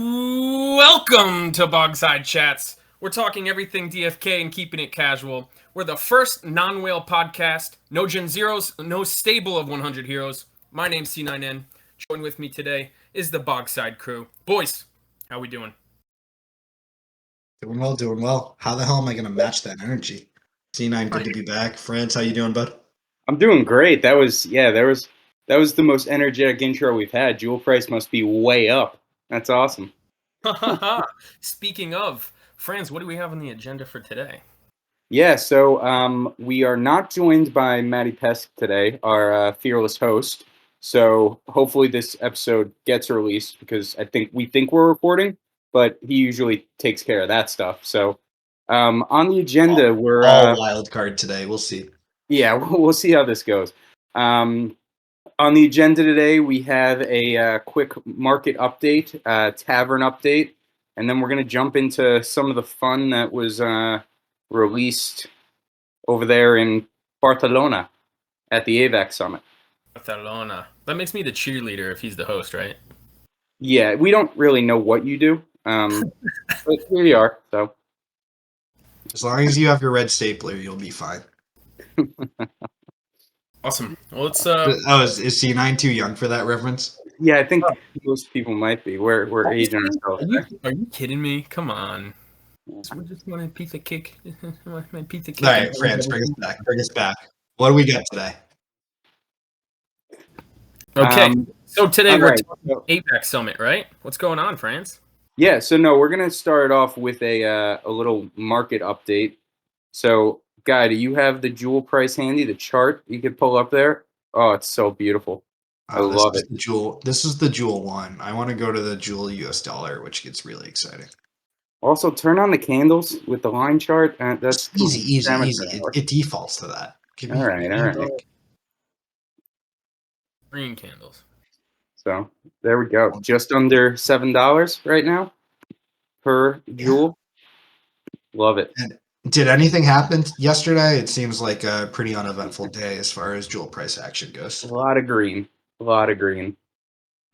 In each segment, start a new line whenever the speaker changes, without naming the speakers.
Welcome to Bogside Chats. We're talking everything DFK and keeping it casual. We're the first non-whale podcast. No Gen Zeros, no stable of 100 heroes. My name's C9N. Join with me today is the Bogside crew. Boys, how we doing?
Doing well, doing well. How the hell am I going to match that energy? C9, good to be back. France, how you doing, bud?
I'm doing great. That was the most energetic intro we've had. Jewel price must be way up. That's awesome.
Speaking of, Franz, what do we have on the agenda for today?
Yeah, so we are not joined by Matty Pesk today, our fearless host. So hopefully this episode gets released because we think we're recording, but he usually takes care of that stuff. So on the agenda, we're
all wild card today. We'll see.
Yeah, we'll see how this goes. On the agenda today, we have a quick market update, Tavern update, and then we're going to jump into some of the fun that was released over there in Barcelona at the AVAX Summit.
Barcelona. That makes me the cheerleader if he's the host, right?
Yeah, we don't really know what you do, but here you are. So
as long as you have your red stapler, you'll be fine.
Awesome. Well, let's.
Is C9 too young for that reference?
Yeah, I think most people might be. We're aging ourselves.
Are you kidding me? Come on. We just want a piece of cake. My pizza cake.
All right, France, bring us back. Bring us back. What do we got today?
Okay, so today we're talking AVAX Summit, right? What's going on, France?
Yeah, so no, we're gonna start off with a little market update. So, Guy, do you have the Jewel price handy? The chart you could pull up there? Oh, it's so beautiful. I love it.
This is the Jewel one. I want to go to the Jewel US dollar, which gets really exciting.
Also, turn on the candles with the line chart. That's
easy. It defaults to that.
All right.
Green candles.
So there we go. Just under $7 right now per Jewel. Love it.
And did anything happen yesterday? It seems like a pretty uneventful day as far as Jewel price action goes.
A lot of green.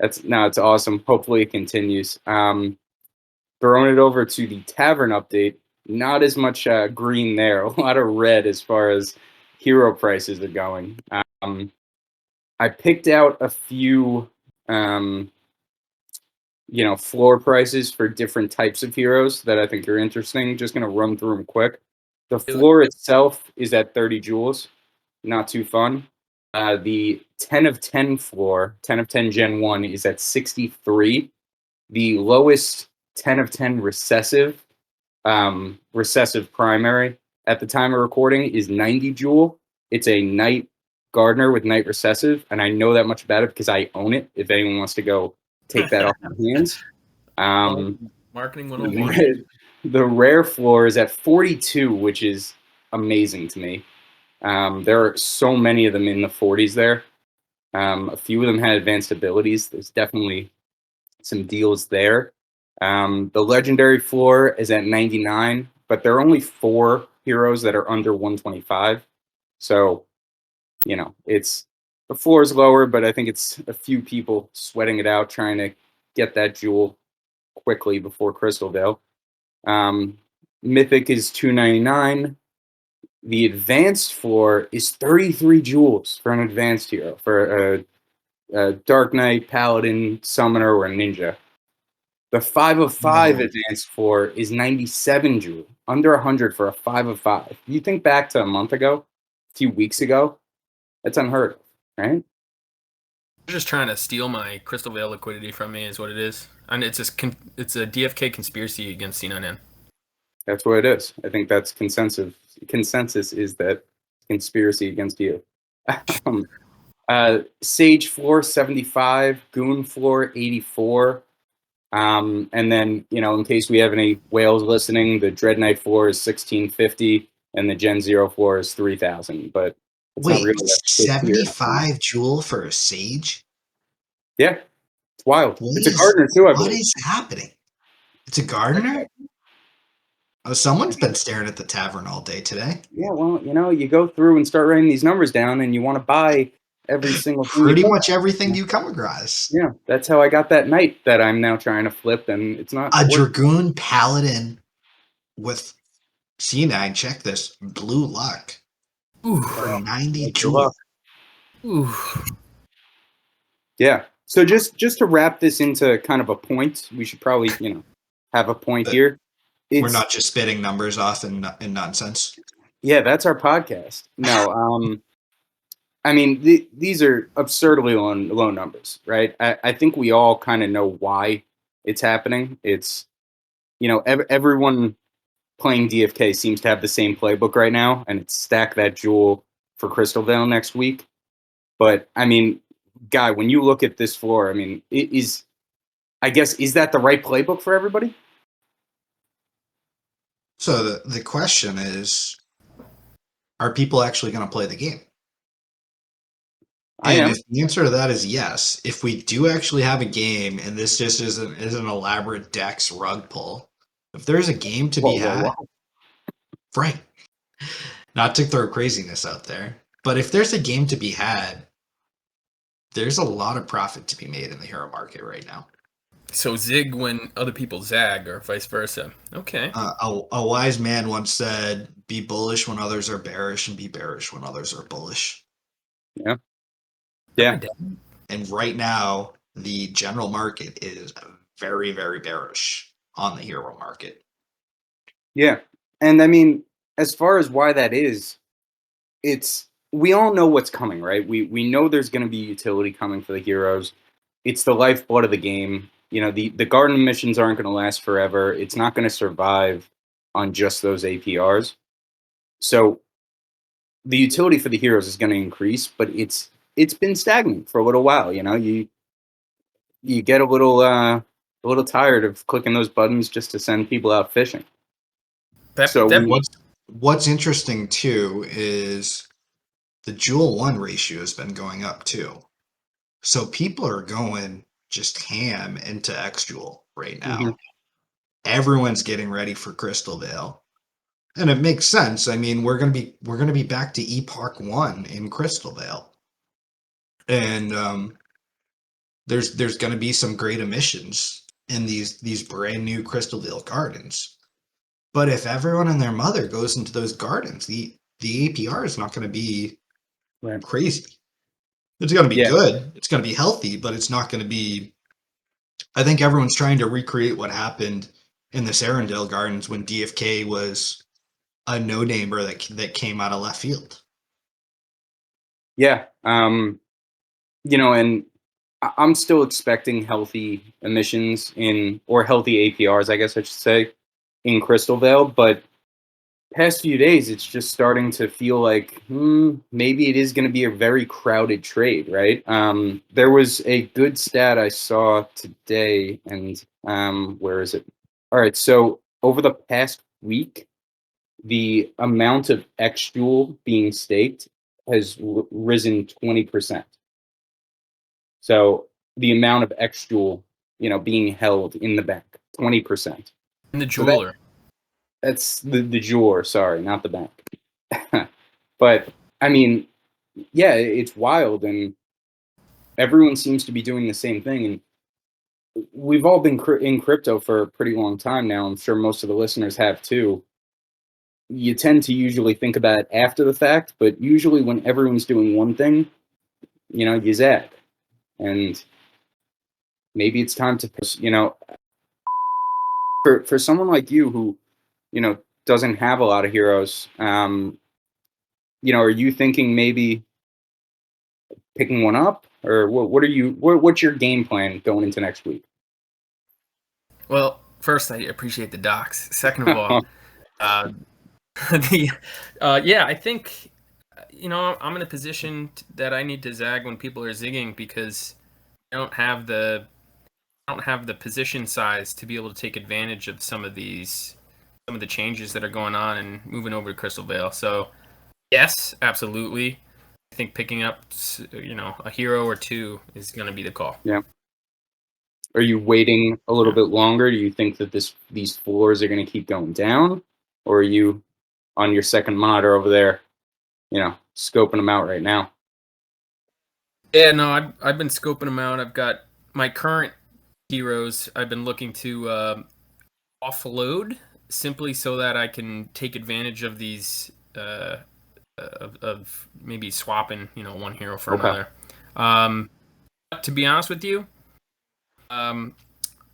It's awesome. Hopefully it continues. Throwing it over to the Tavern update. Not as much green there. A lot of red as far as hero prices are going. I picked out a few, floor prices for different types of heroes that I think are interesting. Just going to run through them quick. The floor itself is at 30 jewels. Not too fun. The 10 of 10 floor, 10 of 10 Gen 1 is at 63. The lowest 10 of 10 recessive primary at the time of recording is 90 jewel. It's a Knight Gardener with Knight recessive, and I know that much about it because I own it. If anyone wants to go take that off my hands.
Marketing 101.
The rare floor is at 42, which is amazing to me. There are so many of them in the 40s there. A few of them had advanced abilities. There's definitely some deals there. The legendary floor is at 99, but there are only 4 heroes that are under 125. So, it's the floor is lower, but I think it's a few people sweating it out, trying to get that jewel quickly before Crystavale. Mythic is 299. The advanced floor is 33 jewels for an advanced hero, for a Dark Knight, Paladin, Summoner, or a Ninja. The 5 of 5 advanced floor is 97 jewels, under 100 for a 5 of 5. You think back to a month ago, a few weeks ago, that's unheard of, right?
They're just trying to steal my Crystavale liquidity from me is what it is. And it's a DFK conspiracy against C9N.
That's what it is. I think that's consensus. Consensus is that conspiracy against you. Sage floor 75, Goon floor 84. And then, in case we have any whales listening, the Dread Knight floor is 1650 and the Gen 0 floor is 3000. But
wait, 75 jewel for a Sage?
Yeah, it's wild. It's a Gardener too, I believe.
What is happening? It's a Gardener? Oh, someone's been staring at the Tavern all day today.
Yeah, well, you go through and start writing these numbers down, and you want to buy every single thing.
Pretty much everything you come across.
Yeah, that's how I got that knight that I'm now trying to flip, and it's not
A Dragoon Paladin with C9, check this, blue luck
Ooh.
for 90
Like your
jewel.
luck.
Ooh.
Yeah. So just to wrap this into kind of a point, we should probably have a point here.
We're not just spitting numbers off in nonsense.
Yeah, that's our podcast. No, I mean these are absurdly low numbers, right? I think we all kind of know why it's happening. It's everyone playing DFK seems to have the same playbook right now, and it's stack that jewel for Crystavale next week. But I mean, Guy, when you look at this floor, I mean, is that the right playbook for everybody?
So the question is, are people actually going to play the game?
I am.
If the answer to that is yes, if we do actually have a game, and this just is an elaborate Dex rug pull, if there's a game to be had, right? Not to throw craziness out there, but if there's a game to be had, there's a lot of profit to be made in the hero market right now.
So zig when other people zag, or vice versa. Okay.
A wise man once said, "Be bullish when others are bearish, and be bearish when others are bullish."
Yeah. Yeah.
And right now, the general market is very, very bearish on the hero market.
Yeah. And I mean, as far as why that is, we all know what's coming, right? We know there's going to be utility coming for the heroes. It's the lifeblood of the game. The garden missions aren't going to last forever. It's not going to survive on just those APRs. So the utility for the heroes is going to increase, but it's been stagnant for a little while. You get a little tired of clicking those buttons just to send people out fishing.
What's interesting too is the Jewel 1 ratio has been going up too. So people are going just ham into X Jewel right now.
Mm-hmm.
Everyone's getting ready for Crystavale. And it makes sense. I mean, we're gonna be back to Epoch 1 in Crystavale. And there's gonna be some great emissions in these brand new Crystavale gardens. But if everyone and their mother goes into those gardens, the APR is not gonna be crazy. It's gonna be good. It's gonna be healthy, but it's not gonna be. I think everyone's trying to recreate what happened in the Sarandale Gardens when DFK was a no-namer that came out of left field.
Yeah. And I'm still expecting healthy emissions or healthy APRs, I guess I should say, in Crystavale. But past few days, it's just starting to feel like maybe it is going to be a very crowded trade, right? There was a good stat I saw today, and where is it? All right, so over the past week, the amount of X Jewel being staked has risen 20%. So the amount of X Jewel, being held in the bank, 20%.
And the jeweler.
That's the jeweler, sorry, not the bank. But I mean, yeah, it's wild, and everyone seems to be doing the same thing. And we've all been in crypto for a pretty long time now. I'm sure most of the listeners have too. You tend to usually think about it after the fact, but usually when everyone's doing one thing, you zag. And maybe it's time to, for someone like you who, doesn't have a lot of heroes, are you thinking maybe picking one up, or what's your game plan going into next week?
Well, first, I appreciate the docs. Second of all, I think, I'm in a position that I need to zag when people are zigging because I don't have the position size to be able to take advantage of some of the changes that are going on and moving over to Crystavale. So, yes, absolutely. I think picking up, a hero or two is going to be the call.
Yeah. Are you waiting a little bit longer? Do you think that these floors are going to keep going down, or are you on your second monitor over there, scoping them out right now?
Yeah, no, I've been scoping them out. I've got my current heroes. I've been looking to offload simply so that I can take advantage of these of maybe swapping, one hero for
Okay.
another. To be honest with you,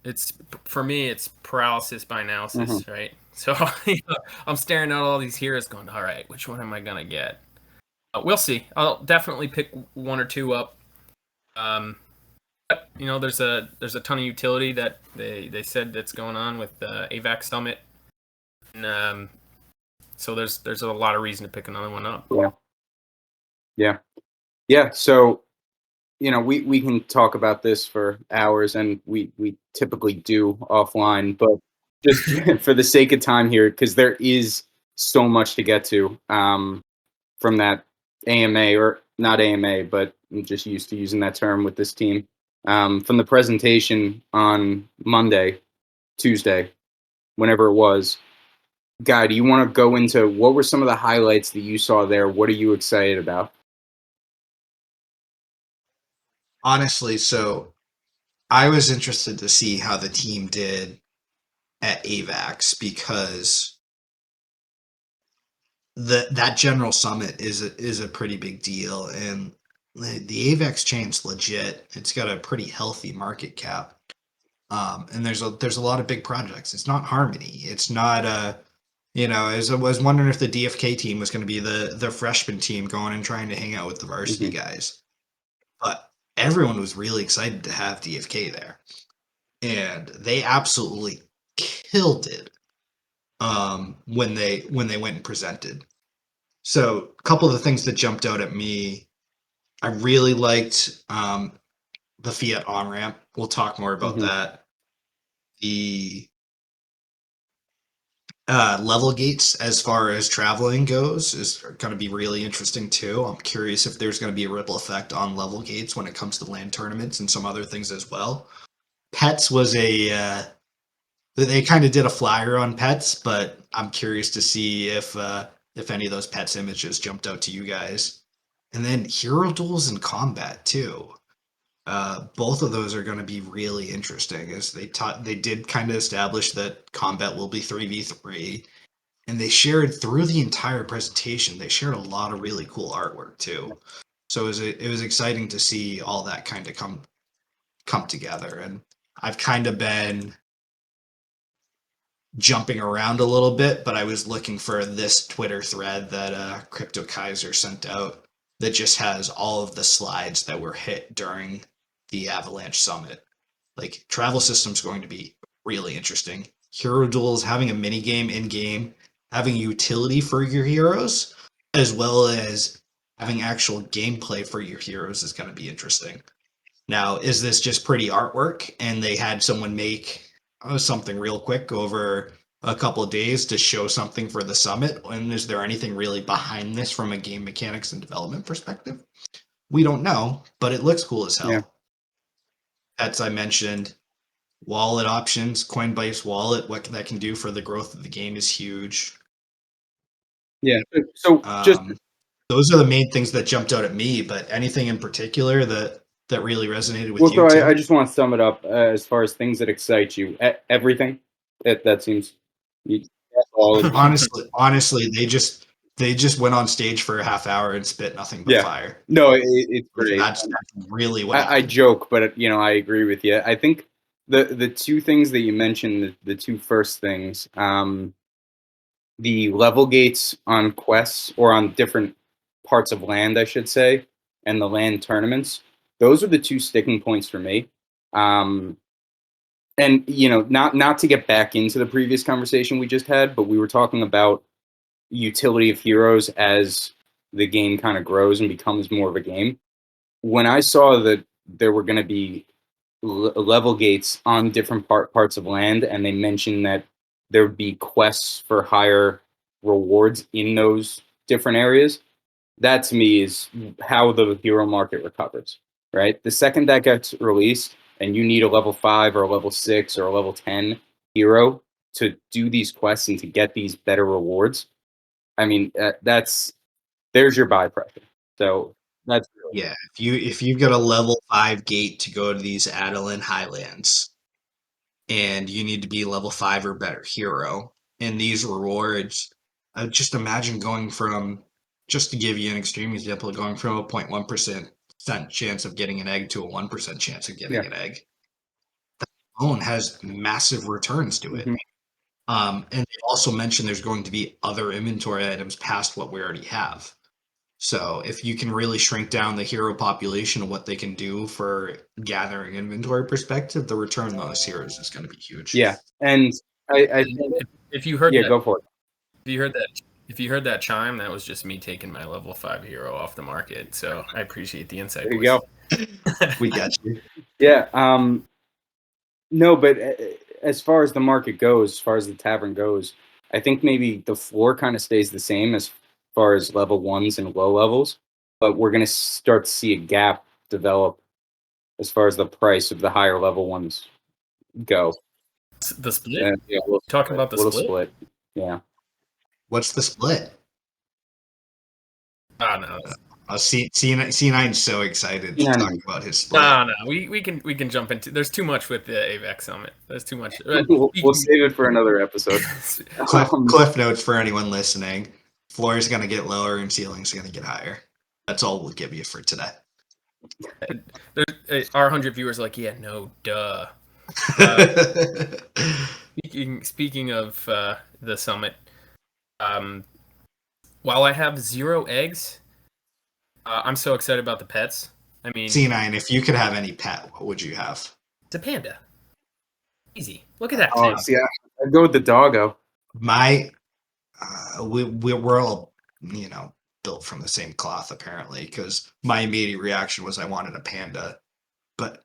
it's for me it's paralysis by analysis, right? So I'm staring at all these heroes, going, all right, which one am I gonna get? We'll see. I'll definitely pick one or two up. But, there's a ton of utility that they said that's going on with AVAX Summit, and so there's a lot of reason to pick another one up.
Yeah. So, we can talk about this for hours, and we typically do offline, but just for the sake of time here, because there is so much to get to from that AMA, or not AMA, but I'm just used to using that term with this team. From the presentation on Tuesday, whenever it was. Guy, do you want to go into what were some of the highlights that you saw there? What are you excited about?
Honestly, so I was interested to see how the team did at AVAX because that general summit is a pretty big deal, and the AVAX chain's legit. It's got a pretty healthy market cap, and there's a lot of big projects. It's not Harmony. It's not I was wondering if the DFK team was going to be the freshman team going and trying to hang out with the varsity guys, but everyone was really excited to have DFK there, and they absolutely killed it when they went and presented. So a couple of the things that jumped out at me, I really liked the Fiat Onramp. We'll talk more about that. The level gates, as far as traveling goes, is going to be really interesting too. I'm curious if there's going to be a ripple effect on level gates when it comes to land tournaments and some other things as well. Pets was they kind of did a flyer on pets, but I'm curious to see if any of those pets images jumped out to you guys. And then hero duels and combat too. Both of those are going to be really interesting, as they did kind of establish that combat will be 3v3, and they shared through the entire presentation. They shared a lot of really cool artwork too. So it was exciting to see all that kind of come together. And I've kind of been jumping around a little bit, but I was looking for this Twitter thread that Crypto Kaiser sent out that just has all of the slides that were hit during the Avalanche Summit. Like, travel system's going to be really interesting. Hero duels, having a mini game in game, having utility for your heroes, as well as having actual gameplay for your heroes is going to be interesting. Now, is this just pretty artwork and they had someone make something real quick over a couple of days to show something for the summit? And is there anything really behind this from a game mechanics and development perspective? We don't know, but it looks cool as hell.
Yeah.
As I mentioned, wallet options, Coinbase wallet, what that can do for the growth of the game is huge.
Yeah. So just
those are the main things that jumped out at me, but anything in particular that really resonated with
well,
you,
so
Tim?
I just want to sum it up as far as things that excite you. Everything that seems. That's all.
honestly, they just went on stage for a half hour and spit nothing but fire.
No, it's great.
That's really what
I joke, but I agree with you. I think the two things that you mentioned, the two first things, the level gates on quests, or on different parts of land, I should say, and the land tournaments. Those are the two sticking points for me. And not to get back into the previous conversation we just had, but we were talking about utility of heroes as the game kind of grows and becomes more of a game. When I saw that there were going to be level gates on different parts of land, and they mentioned that there would be quests for higher rewards in those different areas, that to me is how the hero market recovers, right? The second that gets released and you need a level 5 or a level 6 or a level 10 hero to do these quests and to get these better rewards, I mean, there's your buy pressure. So That's really
Yeah, if you've got a level 5 gate to go to these Adelan Highlands, and you need to be level 5 or better hero, and these rewards, just imagine going from, just to give you an extreme example, going from a 0.1% chance of getting an egg to a 1% chance of getting
Yeah.
an egg. That alone has massive returns to it.
Mhm.
And they also mentioned there's going to be other inventory items past what we already have. So if you can really shrink down the hero population and what they can do for gathering inventory perspective, the return on those heroes is going to be huge.
Yeah, and I
And
think
if you heard
yeah,
that,
go for it.
if you heard that chime, that was just me taking my level 5 hero off the market. So I appreciate the insight.
There you
boys.
go.
We got you.
Yeah. No, but as far as the market goes, as far as the tavern goes, I think maybe the floor kind of stays the same as far as level ones and low levels, but we're going to start to see a gap develop as far as the price of the higher level ones go.
The split?
Yeah, we'll
Talking about the
little
split?
Yeah.
What's the split?
Oh, no.
C9's so excited to
C9.
talk about his split.
No. We can jump into. There's too much with the AVAX Summit. There's too much.
We'll save it for another episode.
Cliff notes for anyone listening: floor is going to get lower and ceiling's going to get higher. That's all we'll give you for today.
Our 100 viewers are like, yeah, no, duh. Speaking of the summit, while I have 0 eggs, I'm so excited about the pets. I mean,
C9, if you could have any pet, what would you have?
it's a panda. Easy. Look at that.
Oh,
thing.
see, I'd go with the doggo.
My, we're all, built from the same cloth apparently, because my immediate reaction was I wanted a panda, but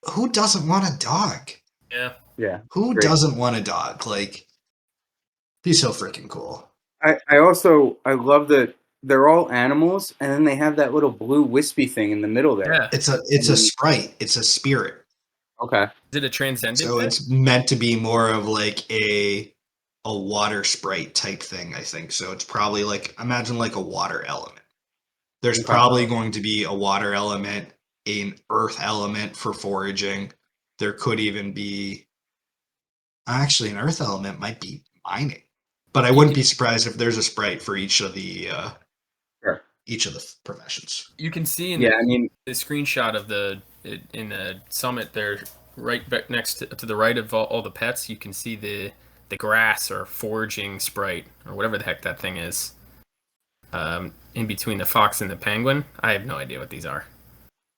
who doesn't want a dog?
Yeah.
Yeah.
Who
Great.
doesn't want a dog? Like, he's so freaking cool.
I love that they're all animals, and then they have that little blue wispy thing in the middle there.
Yeah.
It's a sprite. It's a spirit.
Okay.
Is it a transcendent?
So
pet?
it's meant to be more of like a water sprite type thing, I think. So it's probably like, imagine like a water element. There's
Okay.
probably going to be a water element, an earth element for foraging. There could even be, actually, an earth element might be mining. But I wouldn't be surprised if there's a sprite for each of the
Sure.
professions.
You can see in
Yeah, I mean,
the screenshot of in the summit there, right back next to the right of all the pets, you can see the grass or foraging sprite or whatever the heck that thing is. In between the fox and the penguin. I have no idea what these are.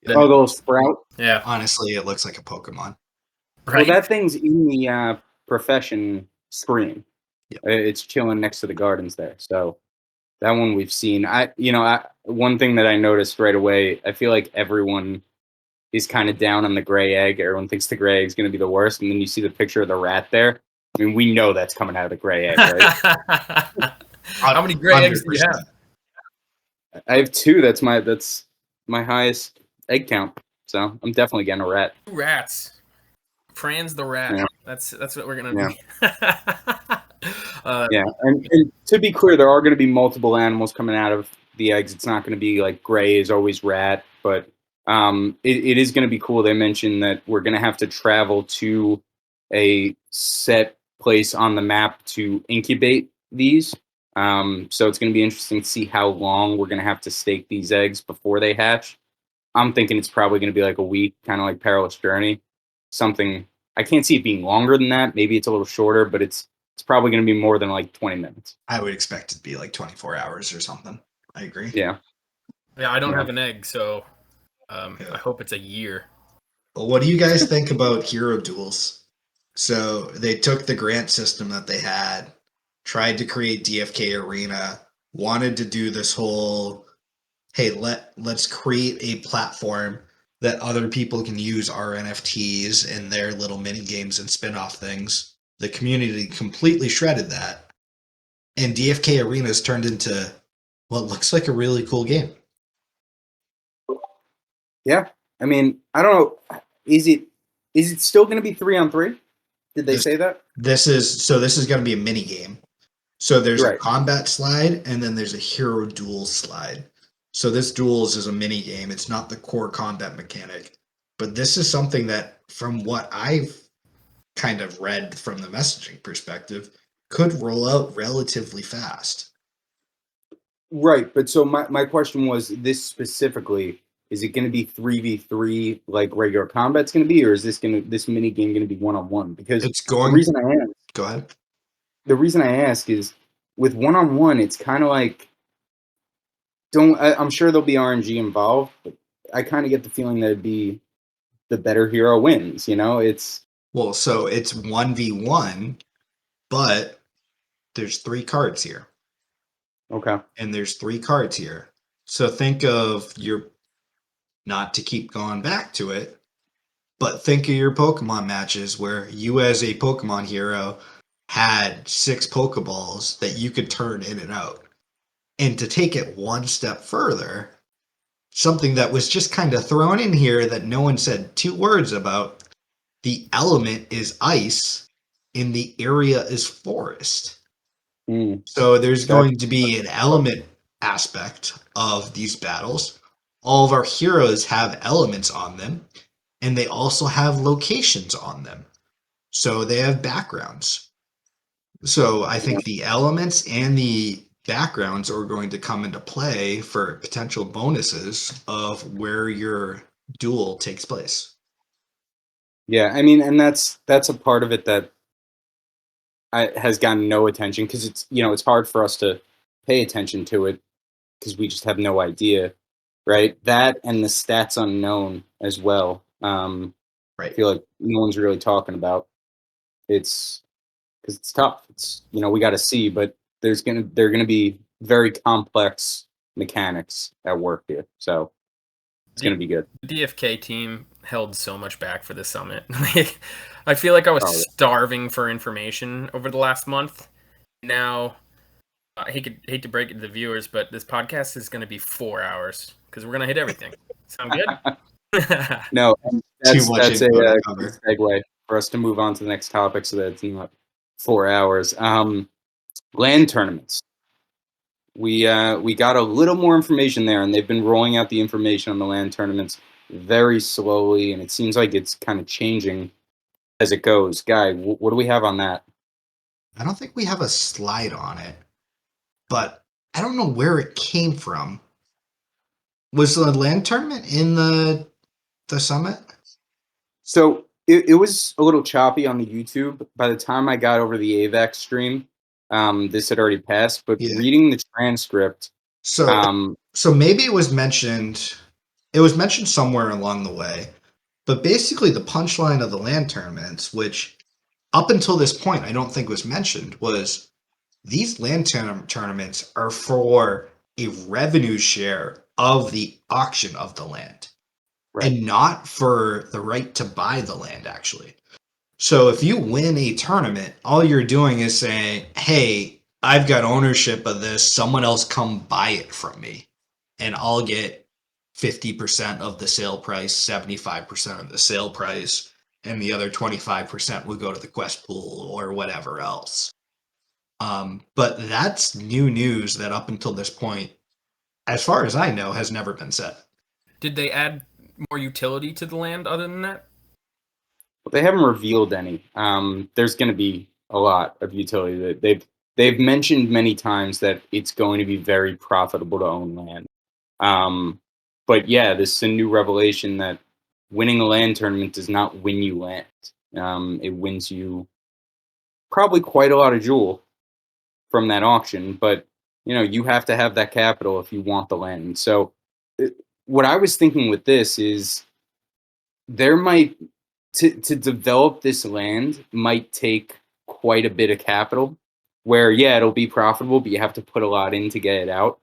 the little sprout.
Yeah.
Honestly, it looks like a Pokemon.
Right.
Well, that thing's in the profession screen.
Yep.
It's chilling next to the gardens there. So that one we've seen. One thing that I noticed right away, I feel like everyone is kind of down on the gray egg. Everyone thinks the gray egg is going to be the worst, and then you see the picture of the rat there. I mean, we know that's coming out of the gray egg, right?
How many gray eggs do you have?
I have 2. That's my highest egg count. So I'm definitely getting a rat.
2 rats. Franz the rat.
Yeah.
That's what we're gonna do.
Yeah, and to be clear, there are going to be multiple animals coming out of the eggs. It's not going to be like gray is always rat, but it is going to be cool. They mentioned that we're going to have to travel to a set place on the map to incubate these. So it's going to be interesting to see how long we're going to have to stake these eggs before they hatch. I'm thinking it's probably going to be like a week, kind of like Perilous Journey. Something I can't see it being longer than that. Maybe it's a little shorter, but it's probably going to be more than like 20 minutes.
I would expect it to be like 24 hours or something. I agree.
Yeah.
Yeah, I don't have an egg, so I hope it's a year.
Well, what do you guys think about hero duels? So they took the grant system that they had, tried to create DFK Arena, wanted to do this whole, hey, let's create a platform that other people can use our NFTs and their little mini games and spin-off things. The community completely shredded that. And DFK Arena's turned into what looks like a really cool game.
Yeah. I mean, I don't know. Is it still going to be 3-on-3? Did they say that?
This is going to be a mini game. So there's
Right.
a combat slide and then there's a hero duel slide. So this Duels is a mini game. It's not the core combat mechanic, but this is something that, from what I've kind of read from the messaging perspective, could roll out relatively fast.
Right, but so my question was, this specifically, is it going to be 3v3 like regular combat's going to be, or is this mini game going to be one-on-one? Because
It's
the
going.
reason I ask,
Go ahead.
the reason I ask is with one-on-one, it's kind of like I'm sure there'll be RNG involved, but I kind of get the feeling that it'd be the better hero wins. You know, it's
Well, so it's 1v1, but there's 3 cards here.
okay.
And there's 3 cards here. So think of your, not to keep going back to it, but think of your Pokemon matches where you as a Pokemon hero had 6 Pokeballs that you could turn in and out. And to take it one step further, something that was just kind of thrown in here that no one said 2 words about, the element is ice and the area is forest.
Mm,
So there's
that
going to be an element aspect of these battles. All of our heroes have elements on them, and they also have locations on them. So they have backgrounds. So I think the elements and the backgrounds are going to come into play for potential bonuses of where your duel takes place.
yeah, I mean, and that's a part of it that has gotten no attention because it's hard for us to pay attention to it because we just have no idea, right? That and the stats unknown as well. I
Right.
feel like no one's really talking about. It's because it's tough. We got to see, but they're gonna be very complex mechanics at work here, so it's gonna be good.
The DFK team held so much back for the summit. I feel like I was
Oh,
starving for information over the last month. Now, I hate to break it to the viewers, but this podcast is going to be 4 hours because we're going to hit everything. Sound good?
no, and
Too
that's
much
that's a
info to
good
cover.
segue for us to move on to the next topic, so that it's not 4 hours. Land tournaments. We got a little more information there, and they've been rolling out the information on the land tournaments very slowly, and it seems like it's kind of changing as it goes. Guy, what do we have on that?
I don't think we have a slide on it, but I don't know where it came from. Was the land tournament in the summit?
So it was a little choppy on the YouTube. By the time I got over the AVAX stream, this had already passed. But
Yeah.
reading the transcript,
So
um,
so maybe it was mentioned. It was mentioned somewhere along the way, but basically the punchline of the land tournaments, which up until this point I don't think was mentioned, was these land tournaments are for a revenue share of the auction of the land,
right,
and not for the right to buy the land actually. So if you win a tournament, all you're doing is saying, "Hey, I've got ownership of this. Someone else come buy it from me, and I'll get 50% of the sale price, 75% of the sale price, and the other 25% will go to the quest pool or whatever else." But that's new news that up until this point, as far as I know, has never been said.
Did they add more utility to the land other than that?
but they haven't revealed any. There's going to be a lot of utility that they've mentioned many times that it's going to be very profitable to own land. But yeah, this is a new revelation that winning a land tournament does not win you land. It wins you probably quite a lot of jewel from that auction, but you have to have that capital if you want the land. So what I was thinking with this is there might to develop this land might take quite a bit of capital where yeah it'll be profitable but you have to put a lot in to get it out,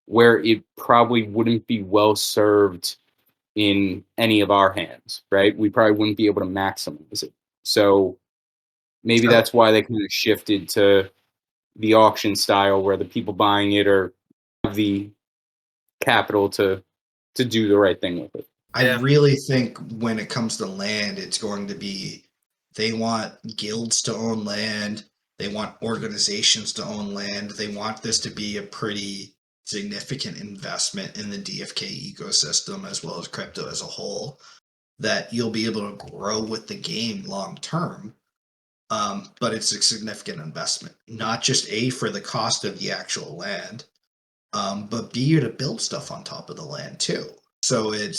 where it probably wouldn't be well served in any of our hands, right? We probably wouldn't be able to maximize it. So maybe
So
that's why they kind of shifted to the auction style where the people buying it are have the capital to do the right thing with it.
I
Yeah.
really think when it comes to land, it's going to be they want guilds to own land, they want organizations to own land, they want this to be a pretty significant investment in the DFK ecosystem as well as crypto as a whole that you'll be able to grow with the game long term. But it's a significant investment, not just A, for the cost of the actual land, but B, to build stuff on top of the land too. So I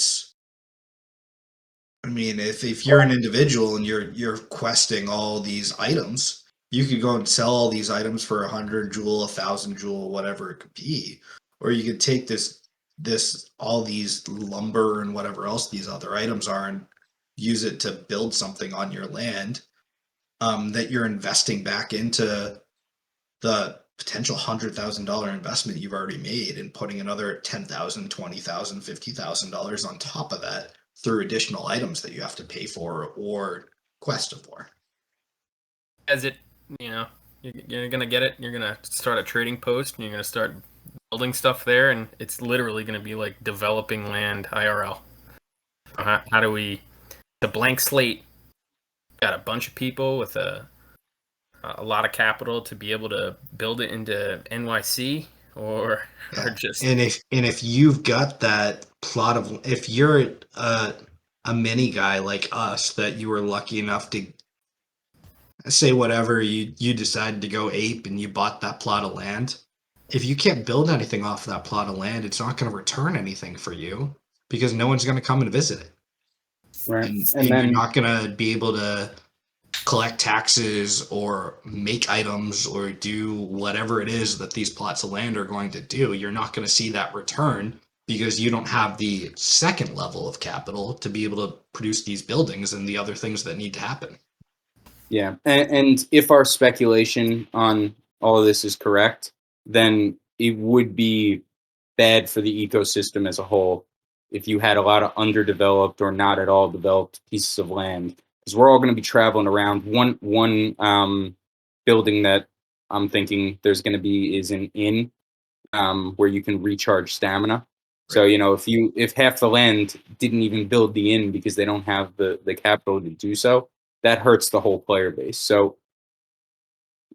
mean, if you're an individual and you're questing all these items, you could go and sell all these items for 100 jewel, 1,000 jewel, whatever it could be, or you could take this all these lumber and whatever else these other items are and use it to build something on your land, that you're investing back into the potential $100,000 investment you've already made and putting another $10,000, $20,000, $50,000 on top of that through additional items that you have to pay for or quest for.
As it, you're gonna get it. You're gonna start a trading post, and you're gonna start building stuff there, and it's literally gonna be like developing land IRL. How do we? The blank slate. Got a bunch of people with a lot of capital to be able to build it into NYC or just.
And if you've got that plot of, if you're a mini guy like us that you were lucky enough to say whatever you decided to go ape and you bought that plot of land, if you can't build anything off that plot of land, it's not going to return anything for you because no one's going to come and visit it.
Right.
And
then
you're not going to be able to collect taxes or make items or do whatever it is that these plots of land are going to do. You're not going to see that return because you don't have the second level of capital to be able to produce these buildings and the other things that need to happen.
Yeah. And if our speculation on all of this is correct, then it would be bad for the ecosystem as a whole if you had a lot of underdeveloped or not at all developed pieces of land. Because we're all going to be traveling around. One building that I'm thinking there's going to be is an inn where you can recharge stamina. Right. So if half the land didn't even build the inn because they don't have the capital to do so, that hurts the whole player base. So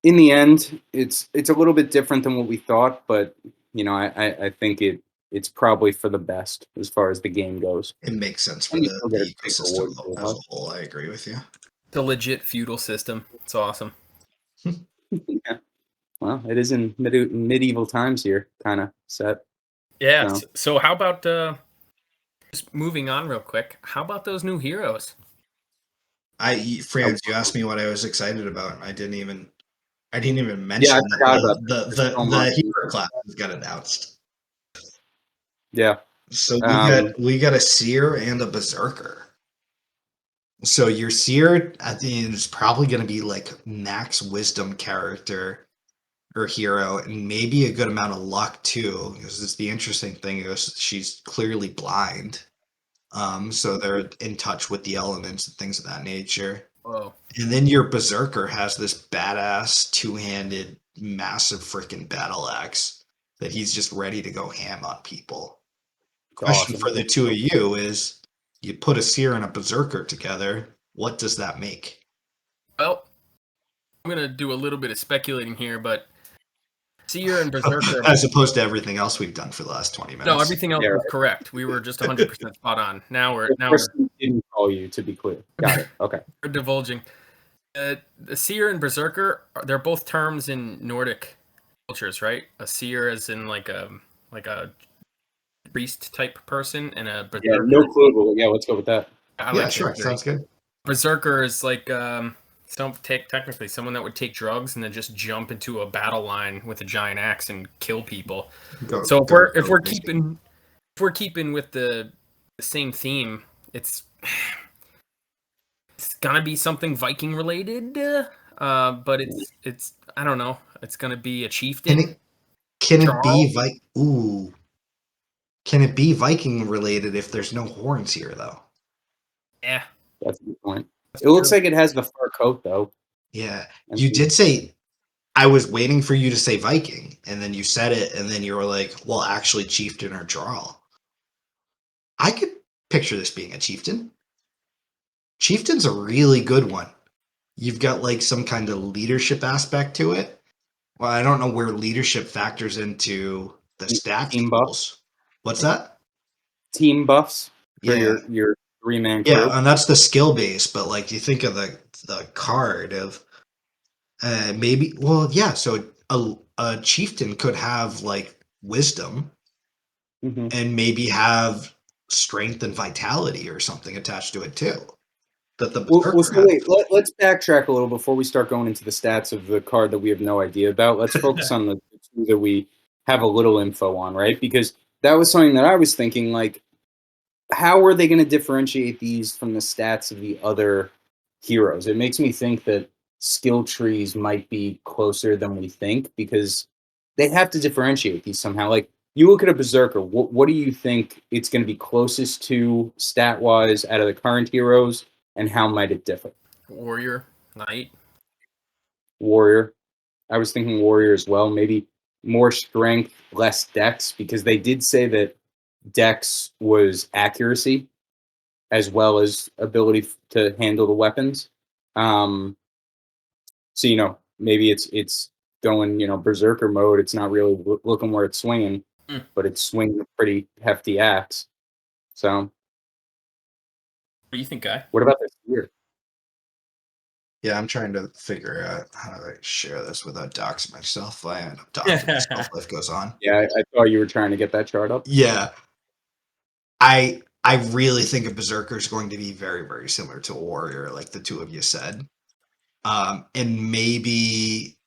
in the end, it's a little bit different than what we thought, but I think it's probably for the best as far as the game goes.
It makes sense for the ecosystem as a whole. I agree with you.
The legit feudal system. It's awesome.
Yeah. Well, it is in medieval times here, kind of set.
Yeah. So how about just moving on real quick? How about those new heroes?
Franz, you asked me what I was excited about, and I didn't even mention
I forgot about
the hero classes got announced.
Yeah.
So we got a seer and a berserker. So your seer, I think, is probably going to be like max wisdom character or hero, and maybe a good amount of luck too. Because it's the interesting thing is she's clearly blind, so they're in touch with the elements and things of that nature.
Whoa.
And then your berserker has this badass two-handed, massive freaking battle axe that he's just ready to go ham on people. Question for the two of you is, you put a seer and a berserker together, what does that make?
Well, I'm going to do a little bit of speculating here, but seer and berserker...
As opposed to everything else we've done for the last 20 minutes.
No, everything else was correct. We were just 100% spot on. Now we're
didn't call you, to be clear. Got it. Okay.
We're divulging. The seer and berserker, they're both terms in Nordic cultures, right? A seer as in like a priest type person, and a berserker.
Yeah, no clue, but yeah, let's go with that.
Sure, sounds good.
Berserker is like technically someone that would take drugs and then just jump into a battle line with a giant axe and kill people. If we're keeping with the same theme, it's gonna be something Viking related, but it's I don't know. It's gonna be a chieftain.
Can it be Viking related if there's no horns here though?
Yeah,
that's a good point. It looks like it has the fur coat though.
Yeah, you did say. I was waiting for you to say Viking, and then you said it, and then you were like, "Well, actually, chieftain or Jarl." I could picture this being a chieftain. Chieftain's a really good one. You've got like some kind of leadership aspect to it. Well, I don't know where leadership factors into stat
Team buff.
tools. What's that?
Team buffs for
Yeah.
your 3-man crew.
Yeah, and that's the skill base, but like you think of the card of maybe so a chieftain could have like wisdom
Mhm.
and maybe have strength and vitality or something attached to it too. That the
Well,
berserker
so
has.
wait, let's backtrack a little before we start going into the stats of the card that we have no idea about. Let's focus on the two that we have a little info on, right? Because that was something that I was thinking, like, how are they going to differentiate these from the stats of the other heroes? It makes me think that skill trees might be closer than we think because they have to differentiate these somehow. Like, you look at a berserker, what do you think it's going to be closest to stat wise out of the current heroes, and how might it differ?
Warrior, knight.
Warrior. I was thinking warrior as well. Maybe more strength, less dex, because they did say that dex was accuracy as well as ability to handle the weapons. So maybe it's going berserker mode. It's not really looking where it's swinging,
Mm.
but it's swinging a pretty hefty axe. So
What do you think, Guy?
what about this here?
Yeah, I'm trying to figure out how to share this without doxing myself. I end up doxing myself. Life goes on.
Yeah, I thought you were trying to get that chart up.
Yeah, I really think a berserker is going to be very, very similar to a warrior, like the two of you said. And maybe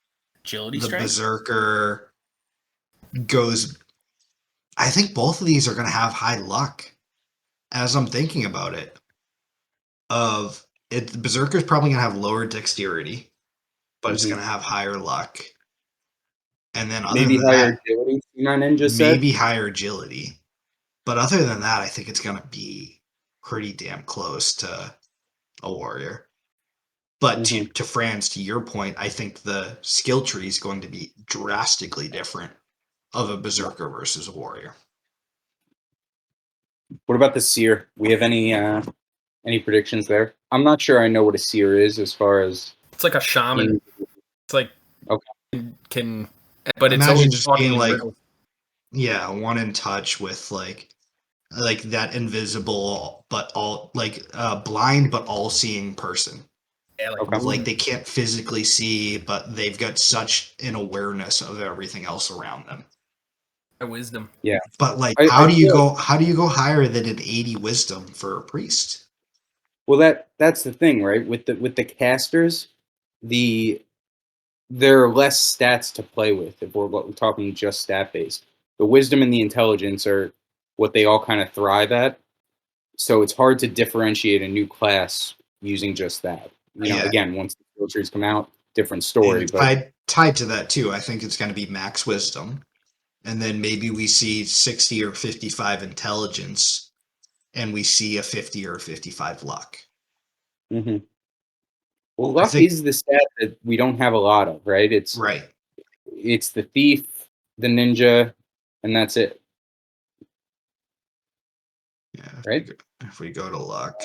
Agility,
the
strength.
berserker goes. I think both of these are going to have high luck. As I'm thinking about it, the berserker is probably going to have lower dexterity, but it's
Mhm.
going to have higher luck. And then other
Maybe
than
higher
that,
agility. Ninja said.
maybe higher agility. But other than that, I think it's going to be pretty damn close to a warrior. But
Mhm.
to Franz, to your point, I think the skill tree is going to be drastically different of a berserker versus a warrior.
What about the seer? We have any predictions there? I'm not sure I know what a seer is as far as
It's like a shaman. It's like
okay.
but it's
Imagine
always
just
talking
being
in
like,
riddles.
yeah, one in touch with like that invisible but all like blind but all seeing person.
Yeah, like
Okay.
Like they can't physically see, but they've got such an awareness of everything else around them.
wisdom.
Yeah.
But like,
I
how do you
feel like,
go? How do you go higher than an 80 wisdom for a priest?
well, that's the thing, right? With the casters, there are less stats to play with if we're talking just stat based. The wisdom and the intelligence are what they all kind of thrive at. So it's hard to differentiate a new class using just that.
Yeah,
Again, once the skill trees come out, different story.
and
But
tied to that too, I think it's going to be max wisdom, and then maybe we see 60 or 55 intelligence, and we see a 50 or 55 luck.
well,
I
luck
think
is the stat that we don't have a lot of, right?
right.
It's the thief, the ninja, and that's it,
Yeah,
right?
if we go to luck,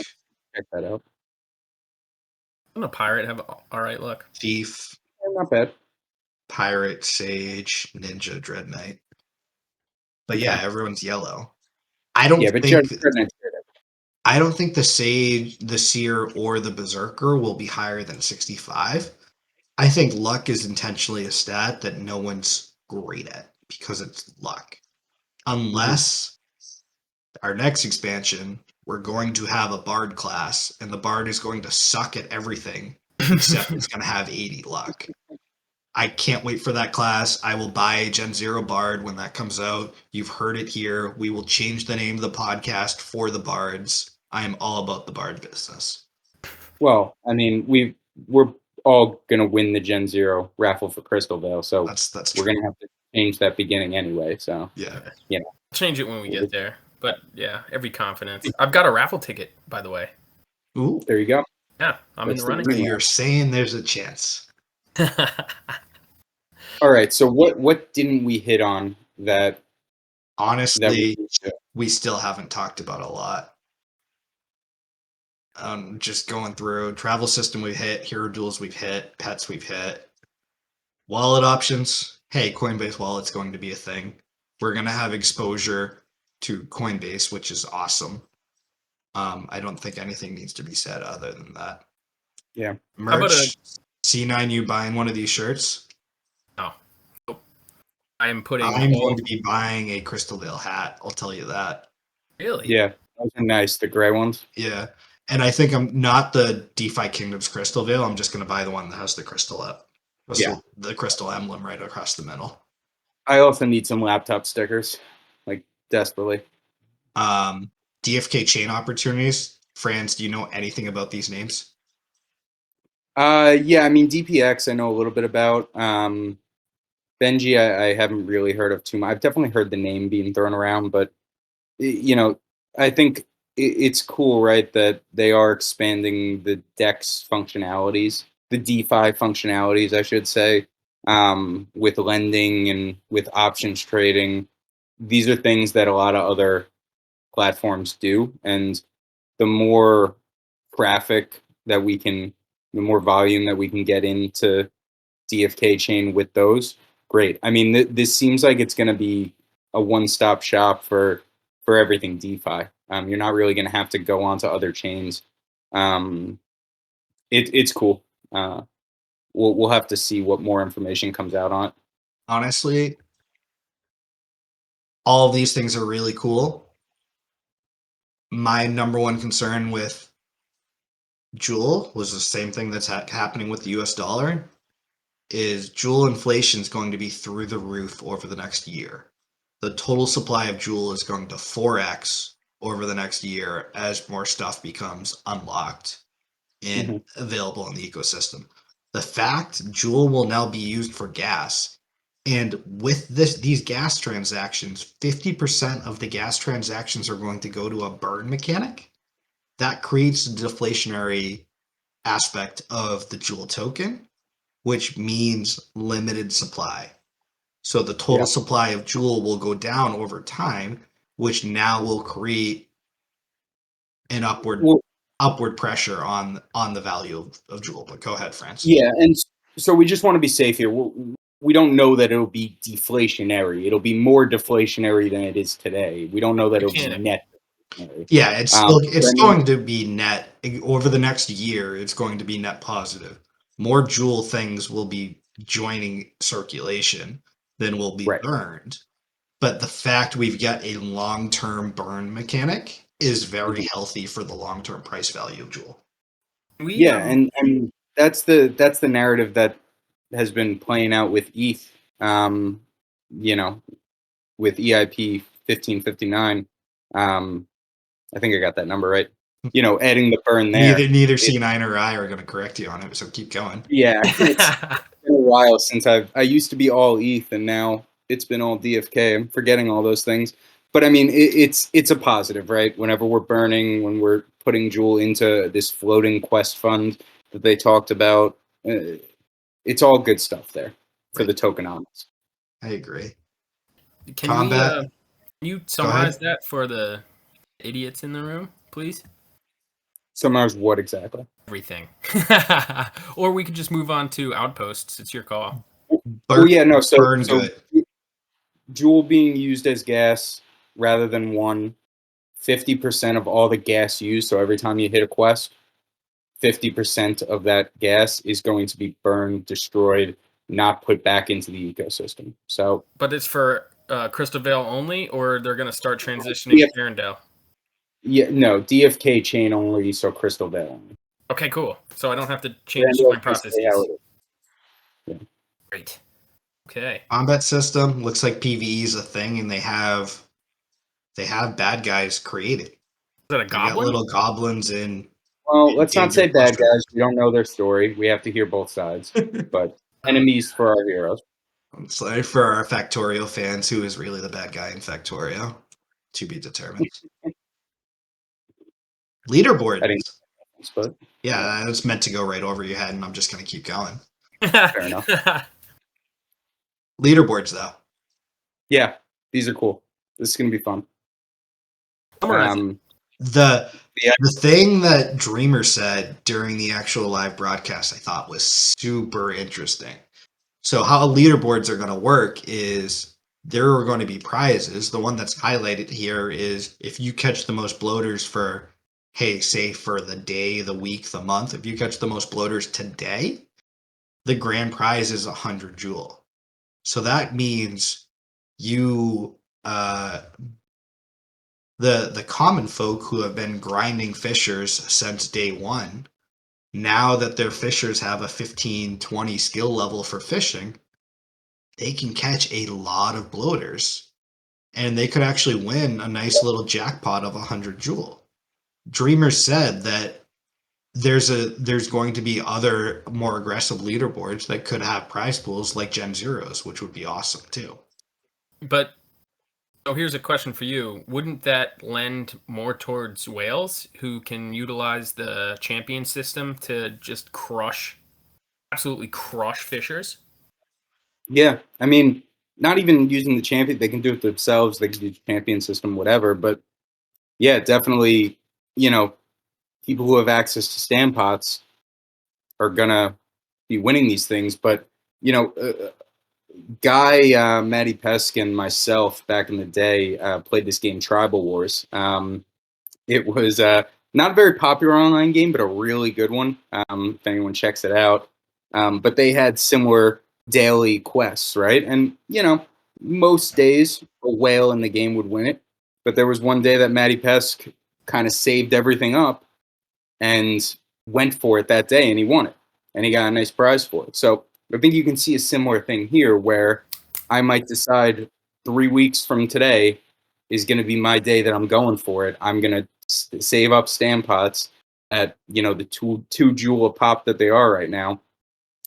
Check that out.
Doesn't a pirate have all right luck?
thief,
Not bad.
pirate, sage, ninja, dread knight. But yeah,
Okay.
everyone's yellow. I don't
Yeah, but
think
Judge
the sage, the seer, or the berserker will be higher than 65. I think luck is intentionally a stat that no one's great at because it's luck. Unless our next expansion, we're going to have a bard class, and the bard is going to suck at everything except it's going to have 80 luck. I can't wait for that class. I will buy a Gen Zero Bard when that comes out. You've heard it here. We will change the name of the podcast for the Bards. I am all about the Bard business.
Well, I mean, we're all gonna win the Gen Zero raffle for Crystavale, so
That's
we're
true.
gonna have to change that beginning anyway. So
Yeah.
Change it when we get there. But yeah, every confidence. I've got a raffle ticket, by the way.
Ooh.
there you go.
Yeah, I'm in
That's
the
the
running.
So you're saying there's a chance.
All right. So what didn't we hit on that
Honestly,
should?
we still haven't talked about a lot. Just going through travel system we've hit, hero duels we've hit, pets we've hit, wallet options. Hey, Coinbase wallet's going to be a thing. We're going to have exposure to Coinbase, which is awesome. I don't think anything needs to be said other than that.
Yeah.
How about
Merch. C9, you buying one of these shirts?
No. Nope. I am putting
I'm
all
going to be buying a Crystavale hat. I'll tell you that.
Really?
Yeah. Those are nice. The gray ones.
Yeah. And I think I'm not the DeFi Kingdoms Crystavale. I'm just going to buy the one that has the crystal up.
Yeah.
The crystal emblem right across the middle.
I also need some laptop stickers, like desperately.
DFK chain opportunities. Franz, do you know anything about these names?
Yeah, I mean DPX I know a little bit about. Benji I haven't really heard of too much. I've definitely heard the name being thrown around, but you know, I think it's cool, right, that they are expanding the DEX functionalities, the DeFi functionalities, I should say, with lending and with options trading. These are things that a lot of other platforms do, and the more traffic that we can, the more volume that we can get into DFK chain with those, great. I mean, this seems like it's going to be a one-stop shop for everything DeFi. You're not really going to have to go onto other chains. It's cool. We'll have to see what more information comes out on it.
Honestly, all of these things are really cool. My number one concern with Duel was the same thing that's happening with the US dollar is Joule inflation is going to be through the roof over the next year. The total supply of Joule is going to 4x over the next year as more stuff becomes unlocked and available in the ecosystem. The fact Joule will now be used for gas, and with these gas transactions, 50% of the gas transactions are going to go to a burn mechanic. That creates a deflationary aspect of the Joule token, which means limited supply. So the total supply of Joule will go down over time, which now will create an upward pressure on the value of Joule. But go ahead, France.
Yeah, and so we just want to be safe here. We don't know that it'll be deflationary. It'll be more deflationary than it is today. We don't know that it'll be net.
Yeah, it's going to be net over the next year. It's going to be net positive. More Joule things will be joining circulation than will be burned. But the fact we've got a long-term burn mechanic is very healthy for the long-term price value of Joule.
And that's the narrative that has been playing out with ETH. With EIP 1559. I think I got that number right. Adding the burn there.
Neither C9 or I are going to correct you on it, so keep going.
Yeah, it's been a while since I used to be all ETH, and now it's been all DFK. I'm forgetting all those things, but I mean, it's a positive, right? Whenever we're burning, when we're putting Joule into this floating quest fund that they talked about, it's all good stuff there for the tokenomics.
I agree.
Can you summarize that for the idiots in the room, please?
Summarize what exactly?
Everything. Or we could just move on to Outposts. It's your call.
Burn good.
Joule being used as gas rather than 50% of all the gas used. So every time you hit a quest, 50% of that gas is going to be burned, destroyed, not put back into the ecosystem. So,
but it's for Crystavale only, or they're going to start transitioning to Arendelle?
Yeah, no, DFK chain only, so Crystavale only.
Okay, cool. So I don't have to change my processes.
Yeah.
Great. Okay.
Combat system looks like PvE is a thing, and they have bad guys created. Is
that a goblin?
Got little goblins in.
Well, let's not say bad guys. We don't know their story. We have to hear both sides. But enemies for our heroes.
Sorry for our Factorio fans, who is really the bad guy in Factorio, to be determined. Leaderboards. Yeah, it was meant to go right over your head, and I'm just going to keep going.
Fair enough.
Leaderboards, though.
Yeah, these are cool. This is going to be fun.
The thing that Dreamer said during the actual live broadcast, I thought was super interesting. So how leaderboards are going to work is there are going to be prizes. The one that's highlighted here is if you catch the most bloaters for, hey, say for the day, the week, the month, if you catch the most bloaters today, the grand prize is 100 Joule. So that means you, the common folk who have been grinding fishers since day one, now that their fishers have a 15-20 skill level for fishing, they can catch a lot of bloaters, and they could actually win a nice little jackpot of 100 Joule. Dreamer said that there's going to be other more aggressive leaderboards that could have prize pools like Gen Zeros, which would be awesome too.
But so here's a question for you. Wouldn't that lend more towards whales who can utilize the champion system to just absolutely crush fishers?
Yeah, I mean, not even using the champion, they can do it themselves. They can do the champion system, whatever. But yeah, definitely, you know, people who have access to stand pots are gonna be winning these things. But you know, Guy, Matty Pesk, and myself back in the day played this game, Tribal Wars. It was not a very popular online game, but a really good one. If anyone checks it out, but they had similar daily quests, right? And you know, most days a whale in the game would win it, but there was one day that Matty Pesk kind of saved everything up and went for it that day, and he won it, and he got a nice prize for it. So I think you can see a similar thing here, where I might decide 3 weeks from today is going to be my day that I'm going for it. I'm going to save up stand pots at the two Joule a pop that they are right now,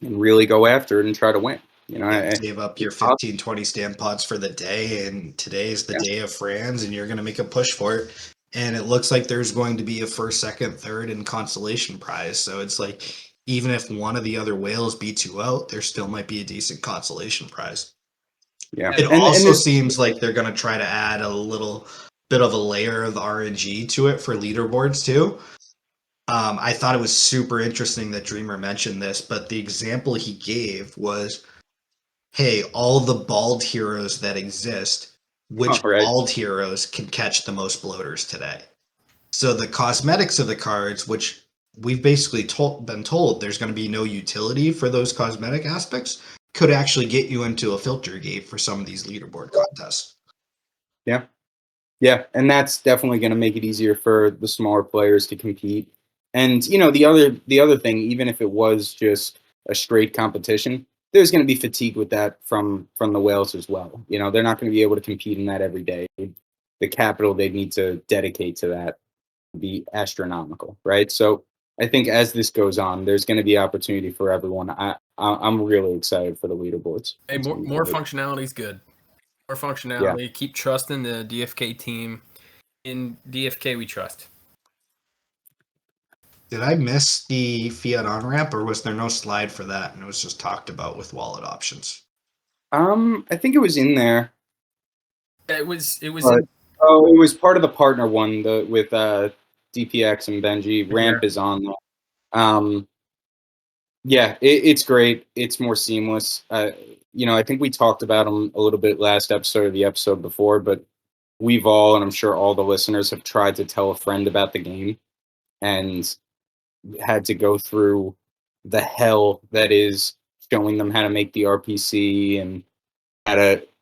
and really go after it and try to win.
Save up your 15-20 stand pots for the day, and today is the day of Franz, and you're going to make a push for it. And it looks like there's going to be a first, second, third, and consolation prize. So it's like, even if one of the other whales beats you out, there still might be a decent consolation prize.
Yeah.
It also seems like they're going to try to add a little bit of a layer of RNG to it for leaderboards too. I thought it was super interesting that Dreamer mentioned this, but the example he gave was, hey, all the bald heroes that exist, which bald heroes can catch the most bloaters today? So the cosmetics of the cards, which we've basically been told there's going to be no utility for those cosmetic aspects, could actually get you into a filter gate for some of these leaderboard contests.
Yeah. Yeah, and that's definitely going to make it easier for the smaller players to compete. And the other thing, even if it was just a straight competition, there's going to be fatigue with that from the whales as well. They're not going to be able to compete in that every day. The capital they need to dedicate to that would be astronomical, right? So I think as this goes on, there's going to be opportunity for everyone. I'm really excited for the leaderboards.
Hey, more functionality is good. More functionality. Yeah. Keep trusting the DFK team. In DFK, we trust.
Did I miss the Fiat Onramp, or was there no slide for that and it was just talked about with wallet options?
I think it was in there.
It was.
It was part of the partner one, with DPX and Benji. Ramp is on there. Yeah, it's great. It's more seamless. I think we talked about them a little bit last episode or the episode before, but we've all, and I'm sure all the listeners, have tried to tell a friend about the game and had to go through the hell that is showing them how to make the RPC, and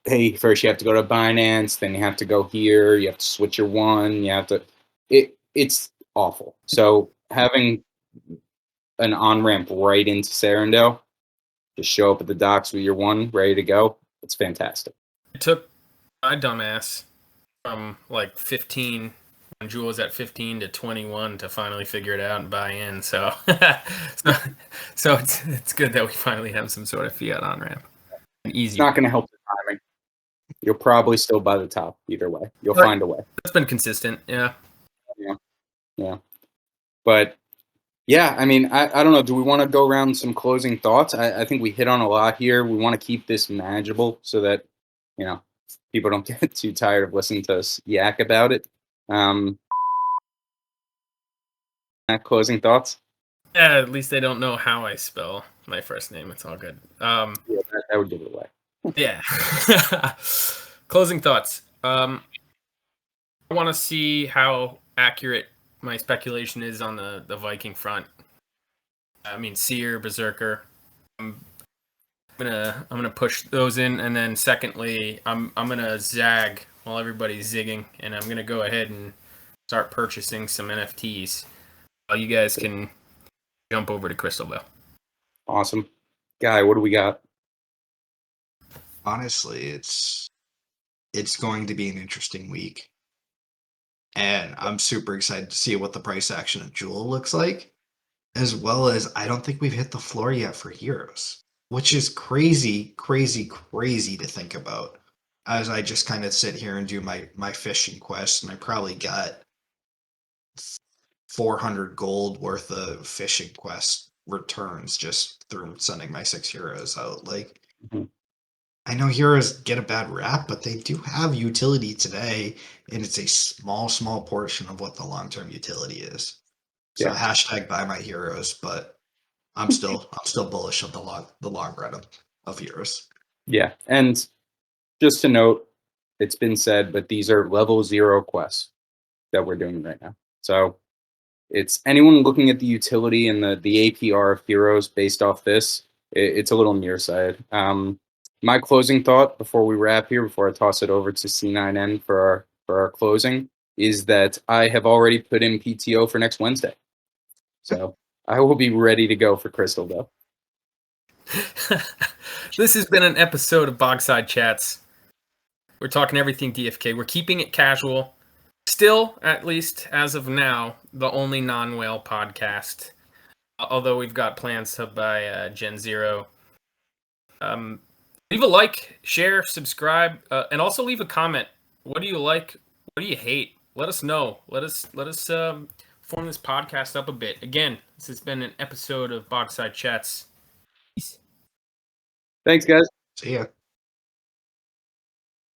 hey, first you have to go to Binance, then you have to go here, you have to switch your one, it's awful. So having an on-ramp right into Sarandale, just show up at the docks with your one ready to go, it's fantastic.
It took my dumbass from like 15, when Joule was at 15, to 21 to finally figure it out and buy in. So so it's good that we finally have some sort of Fiat on-ramp. Easy.
It's not going to help the timing. You'll probably still buy the top either way. You'll find a way.
It's been consistent, yeah.
But yeah, I mean, I don't know. Do we want to go around some closing thoughts? I think we hit on a lot here. We want to keep this manageable so that people don't get too tired of listening to us yak about it. Closing thoughts?
Yeah, at least they don't know how I spell my first name. It's all good.
Yeah, that would give it away.
Yeah. Closing thoughts. I want to see how accurate my speculation is on the Viking front. I mean, Seer, Berserker. I'm gonna push those in, and then secondly, I'm gonna zag while everybody's zigging, and I'm gonna go ahead and start purchasing some NFTs. You guys can jump over to Crystavale.
Awesome. Guy, what do we got?
Honestly, it's going to be an interesting week. And I'm super excited to see what the price action of Duel looks like, as well as I don't think we've hit the floor yet for Heroes, which is crazy, crazy, crazy to think about. As I just kind of sit here and do my fishing quest, and I probably got 400 gold worth of fishing quest returns just through sending my 6 heroes out. Like,
Mhm.
I know heroes get a bad rap, but they do have utility today, and it's a small portion of what the long-term utility is. So
Yeah.
hashtag buy my heroes, but I'm still bullish of the long run of heroes.
Yeah. And just to note, it's been said, but these are level 0 quests that we're doing right now. So it's anyone looking at the utility and the APR of heroes based off this, it's a little nearsighted. My closing thought before we wrap here, before I toss it over to C9N for our closing, is that I have already put in PTO for next Wednesday. So I will be ready to go for Crystavale.
This has been an episode of Bogside Chats. We're talking everything DFK. We're keeping it casual. Still, at least as of now, the only non-whale podcast. Although we've got plans to buy Gen Zero. Leave a like, share, subscribe, and also leave a comment. What do you like? What do you hate? Let us know. Let us form this podcast up a bit. Again, this has been an episode of Bogside Chats. Peace.
Thanks, guys.
See ya.